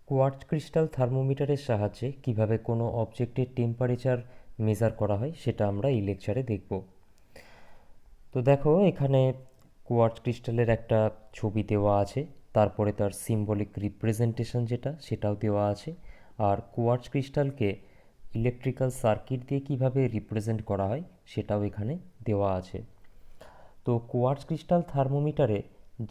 Quartz crystal থার্মোমিটারের সাহায্যে কিভাবে কোনো অবজেক্টের টেম্পারেচার মেজার করা হয় সেটা আমরা এই লেকচারে দেখব। তো দেখো এখানে কোয়ার্টজ ক্রিস্টালের একটা ছবি দেওয়া আছে, তারপরে তার সিম্বলিক রিপ্রেজেন্টেশন সেটাও দেওয়া আছে। আর কোয়ার্টজ ক্রিস্টালকে ইলেকট্রিক্যাল সার্কিট দিয়ে কিভাবে রিপ্রেজেন্ট করা হয় সেটাও এখানে দেওয়া আছে। তো কোয়ার্টজ ক্রিস্টাল থার্মোমিটারে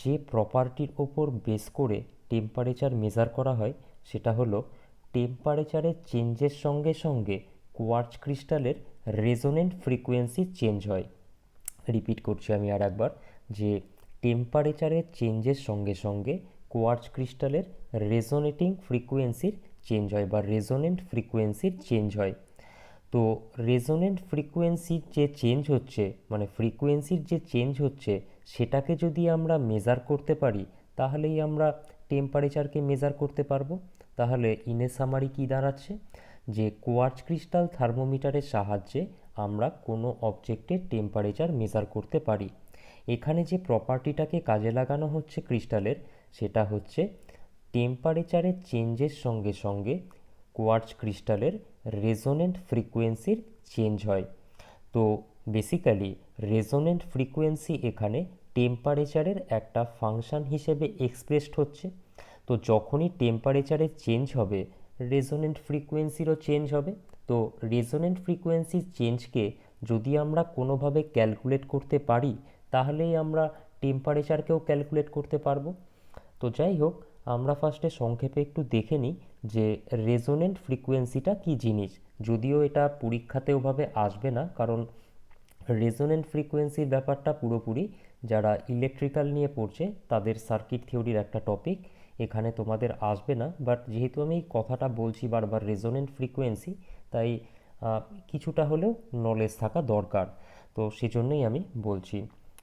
যে প্রপার্টির ওপর বেস করে টেম্পারেচার মেজার করা হয় সেটা হলো টেম্পারেচারের চেঞ্জের সঙ্গে সঙ্গে কোয়ার্টজ ক্রিস্টালের রেজোনেন্ট ফ্রিকোয়েন্সি চেঞ্জ হয়। রিপিট করছি আমি আর একবার, যে টেম্পারেচারের চেঞ্জের সঙ্গে সঙ্গে কোয়ার্টজ ক্রিস্টালের রেজোনেটিং ফ্রিকোয়েন্সির চেঞ্জ হয় বা রেজোনেন্ট ফ্রিকোয়েন্সির চেঞ্জ হয়। তো রেজোনেন্ট ফ্রিকোয়েন্সির যে চেঞ্জ হচ্ছে, মানে ফ্রিকোয়েন্সির যে চেঞ্জ হচ্ছে, সেটাকে যদি আমরা মেজার করতে পারি তাহলেই আমরা টেম্পারেচারকে মেজার করতে পারবো। তাহলে ইনে সামারি কী দাঁড়াচ্ছে, যে কোয়ার্টজ ক্রিস্টাল থার্মোমিটারের সাহায্যে আমরা কোনো অবজেক্টের টেম্পারেচার মেজার করতে পারি। এখানে যে প্রপার্টিটাকে কাজে লাগানো হচ্ছে ক্রিস্টালের, সেটা হচ্ছে টেম্পারেচারের চেঞ্জের সঙ্গে সঙ্গে কোয়ার্টজ ক্রিস্টালের রেজোনেন্ট ফ্রিকোয়েন্সির চেঞ্জ হয়। তো বেসিক্যালি রেজোনেন্ট ফ্রিকোয়েন্সি এখানে টেম্পারেচারের একটা ফাংশন হিসেবে এক্সপ্রেসড হচ্ছে। তো যখনই টেম্পারেচারের চেঞ্জ হবে রেজোনেন্ট ফ্রিকোয়েন্সিরও চেঞ্জ হবে। তো রেজোনেন্ট ফ্রিকোয়েন্সির চেঞ্জকে যদি আমরা কোনোভাবে ক্যালকুলেট করতে পারি তাহলেই আমরা টেম্পারেচারকেও ক্যালকুলেট করতে পারবো। তো যাই হোক, আমরা ফার্স্টে সংক্ষেপে একটু দেখে নিই যে রেজোনেন্ট ফ্রিকোয়েন্সিটা কী জিনিস। যদিও এটা পরীক্ষাতে ওভাবে আসবে না, কারণ রেজোনেন্ট ফ্রিকোয়েন্সির ব্যাপারটা পুরোপুরি যারা ইলেকট্রিক্যাল নিয়ে পড়ছে তাদের সার্কিট থিওরির একটা টপিক, এখানে তোমাদের আসবে না। বাট যেহেতু আমি কথাটা বলছি বারবার রেজোনেন্ট ফ্রিকোয়েন্সি, তাই কিছুটা হলেও নলেজ থাকা দরকার। তো সেজন্যই আমি বলছি।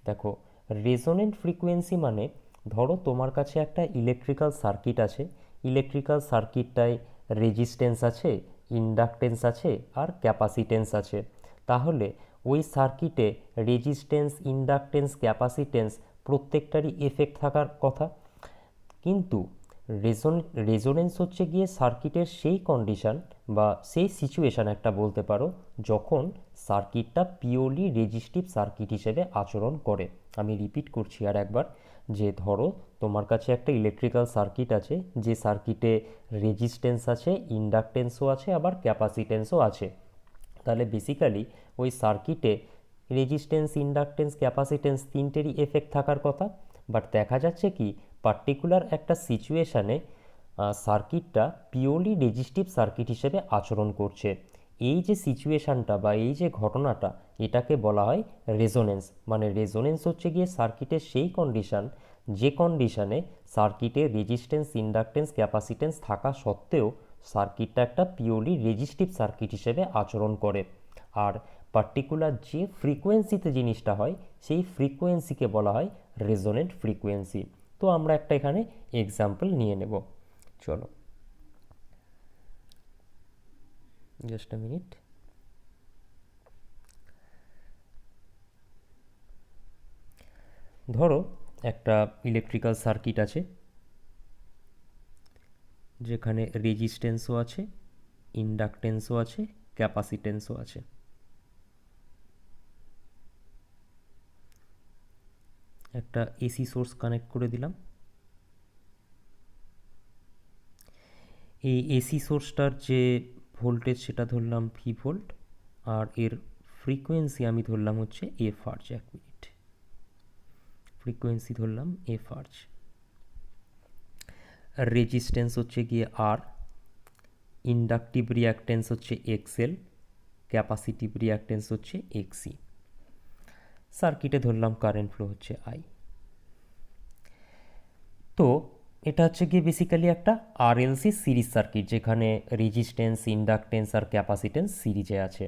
দেখো, রেজোনেন্ট ফ্রিকোয়েন্সি মানে ধরো তোমার কাছে একটা ইলেকট্রিক্যাল সার্কিট আছে, ইলেকট্রিক্যাল সার্কিটটায় রেজিস্ট্যান্স আছে, ইন্ডাকটেন্স আছে আর ক্যাপাসিটেন্স আছে। তাহলে ওই সার্কিটে রেজিস্ট্যান্স, ইন্ডাকটেন্স, ক্যাপাসিটেন্স প্রত্যেকটারই এফেক্ট থাকার কথা। কিন্তু রেজোনেন্স হচ্ছে গিয়ে সার্কিটের সেই কন্ডিশন বা সেই সিচুয়েশান একটা বলতে পারো যখন সার্কিটটা পিওরলি রেজিস্টিভ সার্কিট হিসেবে আচরণ করে। আমি রিপিট করছি আর একবার, যে ধরো তোমার কাছে একটা ইলেকট্রিক্যাল সার্কিট আছে, যে সার্কিটে রেজিস্ট্যান্স আছে, ইন্ডাকটেন্সও আছে, আবার ক্যাপাসিটেন্সও আছে। তাহলে বেসিক্যালি ওই সার্কিটে রেজিস্ট্যান্স, ইন্ডাকটেন্স, ক্যাপাসিটেন্স তিনটেরই এফেক্ট থাকার কথা। বাট দেখা যাচ্ছে কি পার্টিকুলার একটা সিচুয়েশানে সার্কিটটা পিওরলি রেজিস্টিভ সার্কিট হিসেবে আচরণ করছে। এই যে সিচুয়েশানটা বা এই যে ঘটনাটা, এটাকে বলা হয় রেজোনেন্স। মানে রেজোনেন্স হচ্ছে গিয়ে সার্কিটের সেই কন্ডিশান যে কন্ডিশানে সার্কিটে রেজিস্ট্যান্স, ইন্ডাকটেন্স, ক্যাপাসিটেন্স থাকা সত্ত্বেও সার্কিটটা একটা পিওরলি রেজিস্টিভ সার্কিট হিসেবে আচরণ করে। আর পার্টিকুলার যে ফ্রিকোয়েন্সিতে জিনিসটা হয় সেই ফ্রিকোয়েন্সিকে বলা হয় রেজোনেন্ট ফ্রিকোয়েন্সি। তো আমরা একটা এখানে এক্সাম্পল নিয়ে নেব। চলো, জাস্ট আ মিনিট। ধরো একটা ইলেকট্রিক্যাল সার্কিট আছে যেখানে রেজিস্ট্যান্সও আছে, ইন্ডাকটেন্সও আছে, ক্যাপাসিটেন্সও আছে। একটা এসি সোর্স কানেক্ট করে দিলাম। এই এসি সোর্সটার যে ভোল্টেজ সেটা ধরলাম ভি ভোল্ট, আর এর ফ্রিকোয়েন্সি আমি ধরলাম হচ্ছে এফ আর্চ। এক মিনিট, ফ্রিকোয়েন্সি ধরলাম এফ আর্চ। রেজিস্ট্যান্স হচ্ছে গিয়ে আর, ইন্ডাকটিভ রিঅ্যাক্টেন্স হচ্ছে এক্সএল, ক্যাপাসিটিভ রিঅ্যাক্টেন্স হচ্ছে এক্সি। সার্কিটে ধরলাম কারেন্ট ফ্লো হচ্ছে আই। তো এটা হচ্ছে গিয়ে বেসিক্যালি একটা আরএলসি সিরিজ সার্কিট যেখানে রেজিস্ট্যান্স, ইন্ডাকটেন্স আর ক্যাপাসিটেন্স সিরিজে আছে।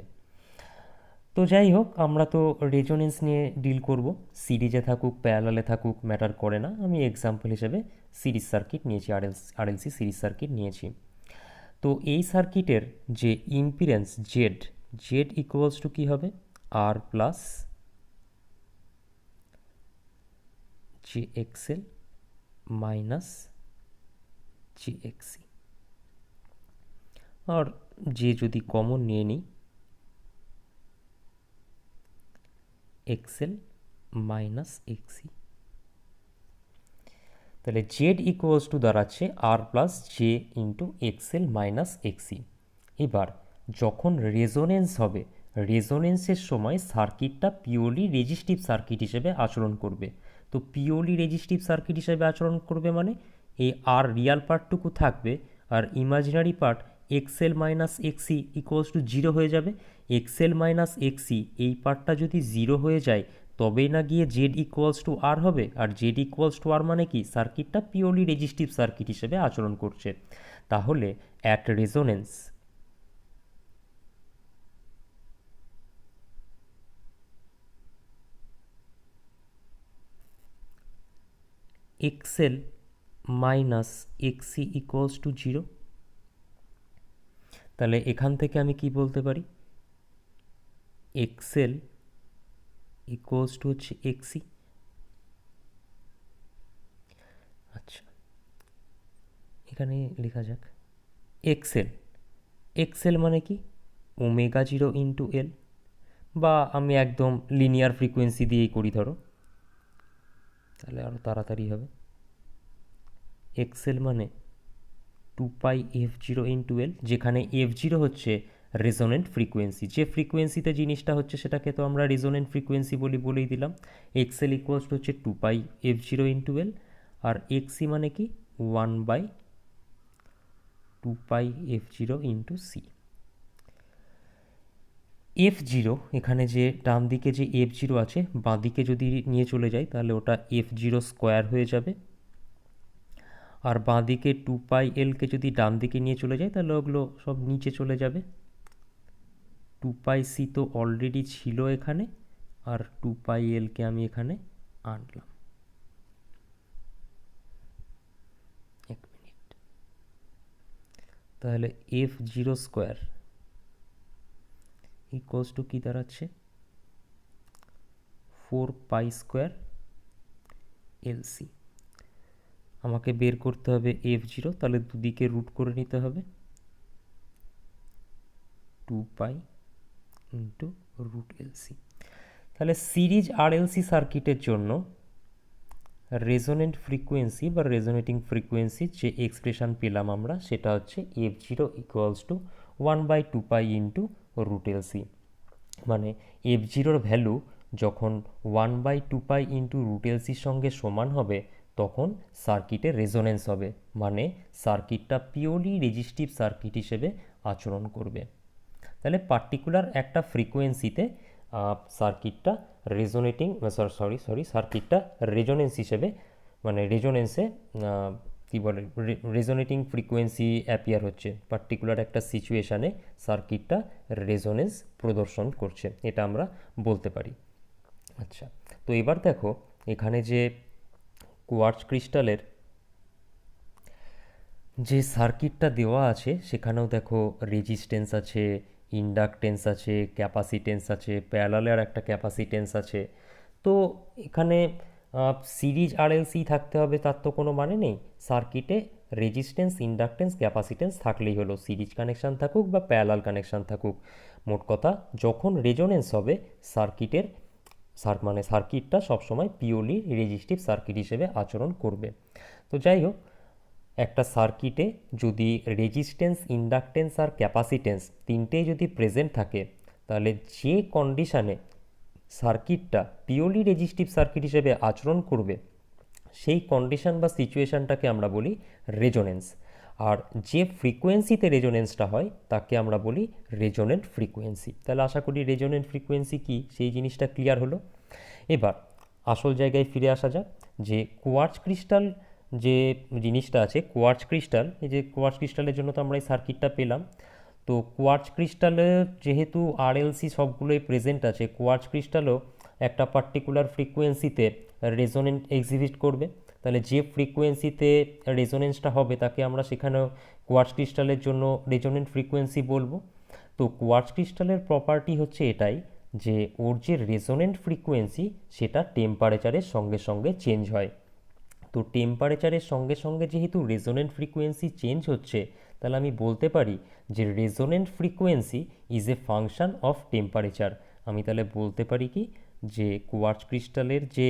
তো যাই হোক, আমরা তো রেজোনেন্স নিয়ে ডিল করব, সিরিজে থাকুক প্যারালালে থাকুক ম্যাটার করে না। আমি এক্সাম্পল হিসেবে সিরিজ সার্কিট নিয়েছি, আরএলসি সিরিজ সার্কিট নিয়েছি। তো এই সার্কিটের যে impedance Z, Z equals to কী হবে, R plus j XL minus j XC. আর যে যদি কমন নিয়ে নিই এক্সএল মাইনাস এক্সি, তাহলে জেড ইকুয়ালস টু দাঁড়াচ্ছে R plus j into XL minus XC. এবার যখন রেজোনেন্স হবে, রেজোনেন্সের সময় সার্কিটটা পিওরলি রেজিস্টিভ সার্কিট হিসেবে আচরণ করবে। তো পিওরলি রেজিস্টিভ সার্কিট হিসেবে আচরণ করবে মানে এই আর রিয়াল পার্টটুকু থাকবে, আর imaginary part XL minus XC equals to zero হয়ে যাবে। এক্সএল মাইনাস এক্সি এই পার্টটা যদি জিরো হয়ে যায় তবেই না গিয়ে জেড ইকুয়ালস টু আর হবে, আর জেড ইকুয়ালস টু আর মানে কি সার্কিটটা পিওরলি রেজিস্টিভ সার্কিট হিসেবে আচরণ করছে। তাহলে at resonance XL minus XC equals to zero. তাহলে এখান থেকে আমি কি বলতে পারি, এক্সএল ইকুয়ালস টু হচ্ছে এক্সি। আচ্ছা, এখানে লেখা যাক এক্সএল, এক্সএল মানে কি ওমেগা জিরো ইন্টু এল, বা আমি একদম লিনিয়ার ফ্রিকোয়েন্সি দিয়েই করি ধরো, তাহলে আরও তাড়াতাড়ি হবে। এক্সএল মানে two pi F zero into এল, যেখানে এফ জিরো হচ্ছে রেজোনেন্ট ফ্রিকোয়েন্সি, যে ফ্রিকোয়েন্সিতে জিনিসটা হচ্ছে সেটাকে তো আমরা রেজোনেন্ট ফ্রিকোয়েন্সি বলেই দিলাম। এক্সএল ইকুয়ালস টু হচ্ছে two pi F zero into L, আর এক্সি মানে কি one by two pi F zero into C. F zero এখানে যে ডান দিকে যে এফ জিরো আছে বাঁ দিকে যদি নিয়ে চলে যাই তাহলে ওটা এফ জিরো স্কোয়ার হয়ে যাবে, আর বাঁ দিকে টু পাই এলকে যদি ডান দিকে নিয়ে চলে যায় তাহলে ওগুলো সব নিচে চলে যাবে। টু পাই সি তো অলরেডি ছিল এখানে, আর টু পাই এলকে আমি এখানে আনলাম। এক মিনিট, তাহলে F zero square equals to কী দাঁড়াচ্ছে, ফোর পাই স্কোয়ার এলসি। আমাকে বের করতে হবে এফ জিরো, তাহলে দুদিকে রুট করে নিতে হবে, two pi into root LC. তাহলে সিরিজ আর এলসি সার্কিটের জন্য রেজোনেন্ট ফ্রিকোয়েন্সি বা রেজোনেটিং ফ্রিকোয়েন্সির যে এক্সপ্রেশন পেলাম আমরা সেটা হচ্ছে F zero equals to one by two pi into root LC. মানে এফ জিরোর ভ্যালু যখন one by two pi into root এলসির সঙ্গে সমান হবে তখন সার্কিটের রেজোনেন্স হবে, মানে সার্কিটটা পিওরলি রেজিস্টিভ সার্কিট হিসেবে আচরণ করবে। তাহলে পার্টিকুলার একটা ফ্রিকোয়েন্সিতে সার্কিটটা রেজোনেটিং সার্কিটটা রেজোনেন্স হিসেবে, মানে রেজোনেন্সে কী বলে রেজোনেটিং ফ্রিকোয়েন্সি অ্যাপিয়ার হচ্ছে, পার্টিকুলার একটা সিচুয়েশানে সার্কিটটা রেজোনেন্স প্রদর্শন করছে, এটা আমরা বলতে পারি। আচ্ছা, তো এবার দেখো এখানে যে কোয়ার্টজ ক্রিস্টালের যে সার্কিটটা দেওয়া আছে সেখানেও দেখো রেজিস্ট্যান্স আছে, ইন্ডাকটেন্স আছে, ক্যাপাসিটেন্স আছে, প্যারালালের একটা ক্যাপাসিটেন্স আছে। তো এখানে সিরিজ আরএলসি থাকতে হবে তার তো কোনো মানে নেই, সার্কিটে রেজিস্ট্যান্স, ইন্ডাকটেন্স, ক্যাপাসিটেন্স থাকলেই হলো, সিরিজ কানেকশান থাকুক বা প্যারালাল কানেকশান থাকুক। মোট কথা যখন রেজোনেন্স হবে সার্কিটের মানে সার্কিটটা সবসময় পিওরলি রেজিস্টিভ সার্কিট হিসেবে আচরণ করবে। তো যাই হোক, একটা সার্কিটে যদি রেজিস্ট্যান্স, ইন্ডাকটেন্স আর ক্যাপাসিটেন্স তিনটেই যদি প্রেজেন্ট থাকে তাহলে যে কন্ডিশানে সার্কিটটা পিওরলি রেজিস্টিভ সার্কিট হিসেবে আচরণ করবে সেই কন্ডিশন বা সিচুয়েশানটাকে আমরা বলি রেজোনেন্স, আর যে ফ্রিকোয়েন্সিতে রেজোনেন্সটা হয় তাকে আমরা বলি রেজোনেন্ট ফ্রিকোয়েন্সি। তাহলে আশা করি রেজোনেন্ট ফ্রিকোয়েন্সি কি সেই জিনিসটা ক্লিয়ার হলো। এবার আসল জায়গায় ফিরে আসা যাক, যে কোয়ার্টজ ক্রিস্টাল যে জিনিসটা আছে, কোয়ার্টজ ক্রিস্টাল, এই যে কোয়ার্টজ ক্রিস্টালের জন্য তো আমরা এই সার্কিটটা পেলাম। তো কোয়ার্টজ ক্রিস্টালে যেহেতু আরএলসি সবগুলোই প্রেজেন্ট আছে, কোয়ার্টজ ক্রিস্টালও একটা পার্টিকুলার ফ্রিকোয়েন্সিতে রেজোনেন্ট এক্সিবিট করবে। তাহলে যে ফ্রিকোয়েন্সিতে রেজোনেন্সটা হবে তাকে আমরা সেখানেও কোয়ার্টজ ক্রিস্টালের জন্য রেজোনেন্ট ফ্রিকোয়েন্সি বলবো। তো কোয়ার্টজ ক্রিস্টালের প্রপার্টি হচ্ছে এটাই যে ওর যে রেজোনেন্ট ফ্রিকোয়েন্সি সেটা টেম্পারেচারের সঙ্গে সঙ্গে চেঞ্জ হয়। তো টেম্পারেচারের সঙ্গে সঙ্গে যেহেতু রেজোনেন্ট ফ্রিকোয়েন্সি চেঞ্জ হচ্ছে, তাহলে আমি বলতে পারি যে resonant frequency is a function of temperature. আমি তাহলে বলতে পারি কি, যে কোয়ার্টজ ক্রিস্টালের যে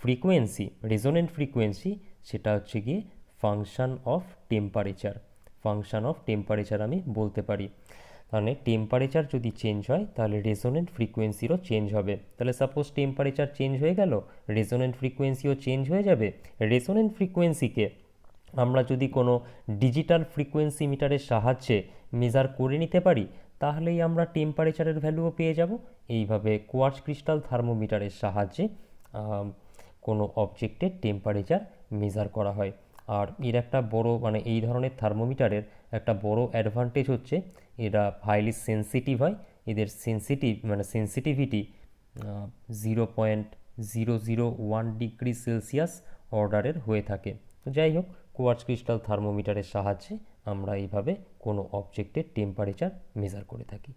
ফ্রিকোয়েন্সি, রেজোনেন্ট ফ্রিকোয়েন্সি, সেটা হচ্ছে গিয়ে function of temperature. Function of temperature আমি বলতে পারি। মানে টেম্পারেচার যদি চেঞ্জ হয় তাহলে রেজোনেন্ট ফ্রিকোয়েন্সিরও চেঞ্জ হবে। তাহলে সাপোজ টেম্পারেচার চেঞ্জ হয়ে গেল, রেজোনেন্ট ফ্রিকোয়েন্সিও চেঞ্জ হয়ে যাবে। রেজোনেন্ট ফ্রিকোয়েন্সিকে আমরা যদি কোনো ডিজিটাল ফ্রিকোয়েন্সি মিটারের সাহায্যে মেজার করে নিতে পারি, তাহলেই আমরা টেম্পারেচারের ভ্যালুও পেয়ে যাব। এইভাবে কোয়ার্টজ ক্রিস্টাল থার্মোমিটারের সাহায্যে কোনো অবজেক্টের টেম্পারেচার মেজার করা হয়। আর এর একটা বড়, মানে এই ধরনের থার্মোমিটারের একটা বড় অ্যাডভান্টেজ হচ্ছে এরা হাইলি সেন্সিটিভ হয়। এদের সেন্সিটিভিটি 0.001 ডিগ্রি সেলসিয়াস অর্ডারের হয়ে থাকে। তো যাই হোক, কোয়ার্টজ ক্রিস্টাল থার্মোমিটারের সাহায্যে আমরা এইভাবে কোনো অবজেক্টের টেম্পারেচার মেজার করে থাকি।